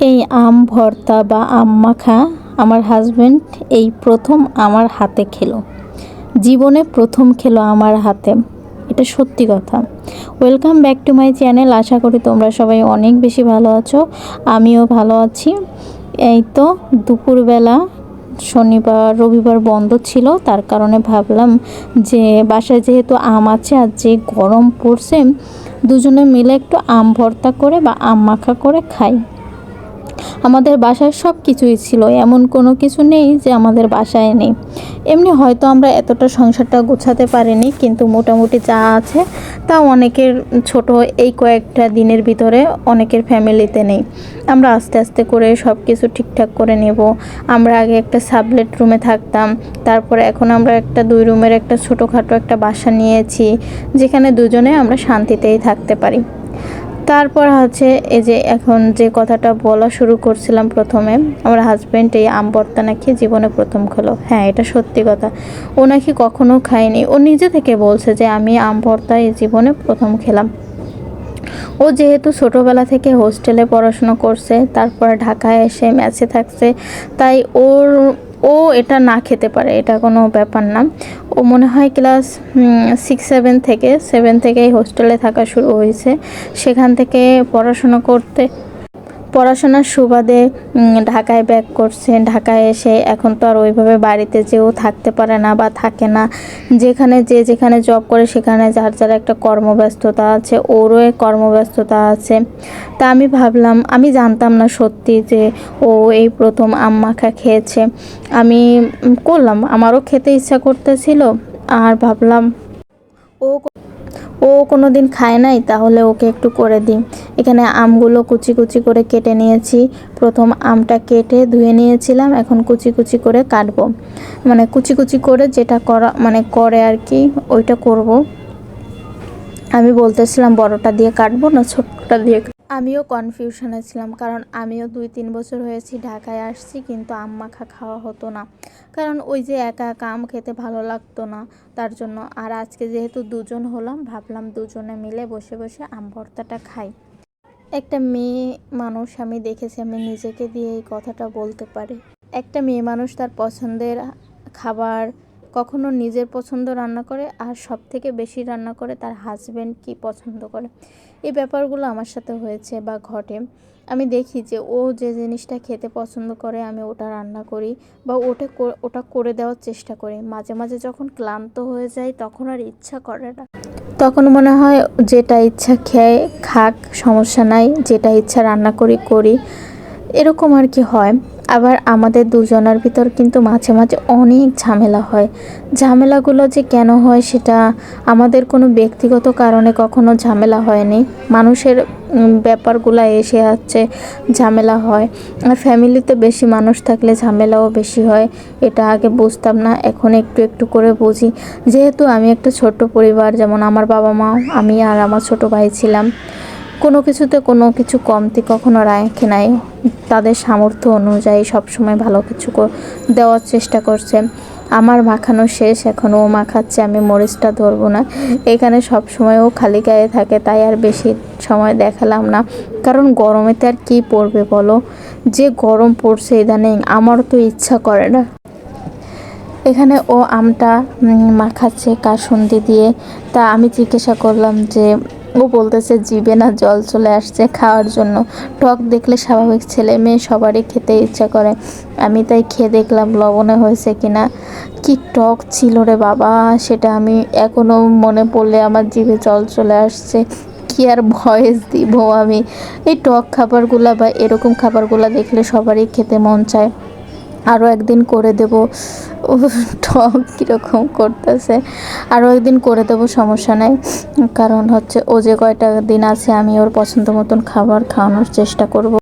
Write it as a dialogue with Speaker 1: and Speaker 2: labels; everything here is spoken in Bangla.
Speaker 1: এই আম ভর্তা বা আম মাখা আমার হাজব্যান্ড এই প্রথম আমার হাতে খেলো। জীবনে প্রথম খেলো আমার হাতে, এটা সত্যি কথা। Welcome back to my channel. আশা করি তোমরা সবাই অনেক বেশি ভালো আছো, আমিও ভালো আছি। এই তো দুপুরবেলা, শনিবার রবিবার বন্ধ ছিল, তার কারণে ভাবলাম যে বাসায় যেহেতু আম আছে আর যে গরম পড়ছে, দুজনে মিলে একটু আম ভর্তা করে বা আম মাখা করে খাই। আমাদের বাসায় সব কিছুই ছিল, এমন কোনো কিছু নেই যে আমাদের বাসায় নেই। এমনি হয়তো আমরা এতটা সংসারটা গোছাতে পারিনি, কিন্তু মোটামুটি যা আছে তা অনেকের ছোট এই কয়েকটা দিনের ভিতরে অনেকের ফ্যামিলিতে নেই। আমরা আস্তে আস্তে করে সব কিছু ঠিকঠাক করে নেব। আমরা আগে একটা সাবলেট রুমে থাকতাম, তারপরে এখন আমরা একটা 2 রুমের একটা ছোটোখাটো একটা বাসা নিয়েছি, যেখানে দুজনে আমরা শান্তিতেই থাকতে পারি। তারপর হচ্ছে এই যে এখন যে কথাটা বলা শুরু করছিলাম প্রথমে, আমার হাজব্যান্ড এই আম ভর্তা নাকি জীবনে প্রথম খেলো। হ্যাঁ, এটা সত্যি কথা। ও নাকি কখনো খায়নি, ও নিজে থেকে বলছে যে আমি আম ভর্তা এই জীবনে প্রথম খেলাম। ও যেহেতু ছোটোবেলা থেকে হোস্টেলে পড়াশুনো করছে, তারপর ঢাকায় এসে মেসে থাকছে, তাই ও এটা না খেতে পারে, এটা কোনো ব্যাপার না। ও মনে হয় ক্লাস 7 থেকেই হোস্টেলে থাকা শুরু হয়েছে। সেখান থেকে পড়াশোনার সুবাদে ঢাকায় ব্যাক করছে। ঢাকায় এসে এখন তো আর ওইভাবে বাড়িতে যেও থাকতে পারে না বা থাকে না। যেখানে জব করে সেখানে যার যার একটা কর্মব্যস্ততা আছে, ওরও কর্মব্যস্ততা আছে। তা আমি ভাবলাম, আমি জানতাম না সত্যি যে ও এই প্রথম আম মাখা খেয়েছে। আমি করলাম, আমারও খেতে ইচ্ছা করতেছিল, আর ভাবলাম ও কোনো দিন খায় নাই, তাহলে ওকে একটু করে দিই। এখানে আমগুলো কুচি কুচি করে কেটে নিয়েছি। প্রথম আমটা কেটে ধুয়ে নিয়েছিলাম, এখন কুচি কুচি করে কাটবো। মানে কুচি কুচি করে যেটা করা করে আর কি, ওইটা করব। আমি বলতেছিলাম বড়টা দিয়ে কাটবো না ছোটটা দিয়ে। আমিও কনফিউশনে ছিলাম, কারণ আমিও 2-3 বছর হয়েছি ঢাকায় আসছি, কিন্তু আম মাখা খাওয়া হতো না। কারণ ওই যে একা একা আম খেতে ভালো লাগতো না, তার জন্য। আর আজকে যেহেতু দুজন হলাম, ভাবলাম দুজনে মিলে বসে বসে আম ভর্তাটা খাই। একটা মেয়ে মানুষ আমি দেখেছি, আমি নিজেকে দিয়ে এই কথাটা বলতে পারি। একটা মেয়ে মানুষ তার পছন্দের খাবার কখনো নিজের পছন্দ রান্না করে, আর সব থেকে বেশি রান্না করে তার হাজব্যান্ড কি পছন্দ করে। এই ব্যাপারগুলো আমার সাথে হয়েছে বা ঘটে। আমি দেখি যে ও যে জিনিসটা খেতে পছন্দ করে আমি ওটা রান্না করি বা ওটা করে দেওয়ার চেষ্টা করি। মাঝে মাঝে যখন ক্লান্ত হয়ে যায়, তখন আর ইচ্ছা করে না, তখন মনে হয় যেটা ইচ্ছা খেয়ে খাক, সমস্যা নাই, যেটা ইচ্ছা রান্না করি এরকম আর কি হয়। আবার আমাদের দুজনের ভিতর কিন্তু মাঝে মাঝে অনেক ঝামেলা হয়। ঝামেলাগুলো যে কেন হয় সেটা আমাদের কোনো ব্যক্তিগত কারণে কখনো ঝামেলা হয়নি, মানুষের ব্যাপারগুলো এসে যাচ্ছে ঝামেলা হয়। আর ফ্যামিলিতে বেশি মানুষ থাকলে ঝামেলাও বেশি হয়। এটা আগে বুঝতাম না, এখন একটু একটু করে বুঝি। যেহেতু আমি একটা ছোট্ট পরিবার, যেমন আমার বাবা মা, আমি আর আমার ছোট ভাই ছিলাম, কোনো কিছুতে কোনো কিছু কমতি কখনো রাখে নাই। তাদের সামর্থ্য অনুযায়ী সবসময় ভালো কিছু দেওয়ার চেষ্টা করছে। আমার মাখানো শেষ, এখন ও মাখাচ্ছে, আমি মরিচটা ধরবো না। এখানে সবসময় ও খালি গায়ে থাকে, তাই আর বেশি সময় দেখালাম না। কারণ গরমেতে আর কি পড়বে বলো, যে গরম পড়ছে ইদানিং, আমারও তো ইচ্ছা করে না। এখানে ও আমটা মাখাচ্ছে কাসুন্দি দিয়ে। তা আমি জিজ্ঞাসা করলাম যে, ও বলতেছে জিভে না জল চলে আসছে খাওয়ার জন্য। টক দেখলে স্বাভাবিক ছেলে মেয়ে সবারই খেতে ইচ্ছা করে। আমি তাই খেয়ে দেখলাম লবণে হয়েছে কিনা। কি টক ছিল রে বাবা, সেটা আমি এখনো মনে পড়লে আমার জিভে জল চলে আসছে। কি আর ভয়েস দিব আমি। এই টক খাবারগুলা বা এরকম খাবারগুলা দেখলে সবারই খেতে মন চায়। আরও একদিন করে দেব। ও টক কীরকম করতেছে, আরও একদিন করে দেবো, সমস্যা নাই। কারণ হচ্ছে ও যে কয়টা দিন আছে আমি ওর পছন্দ মতন খাবার খাওয়ানোর চেষ্টা করব।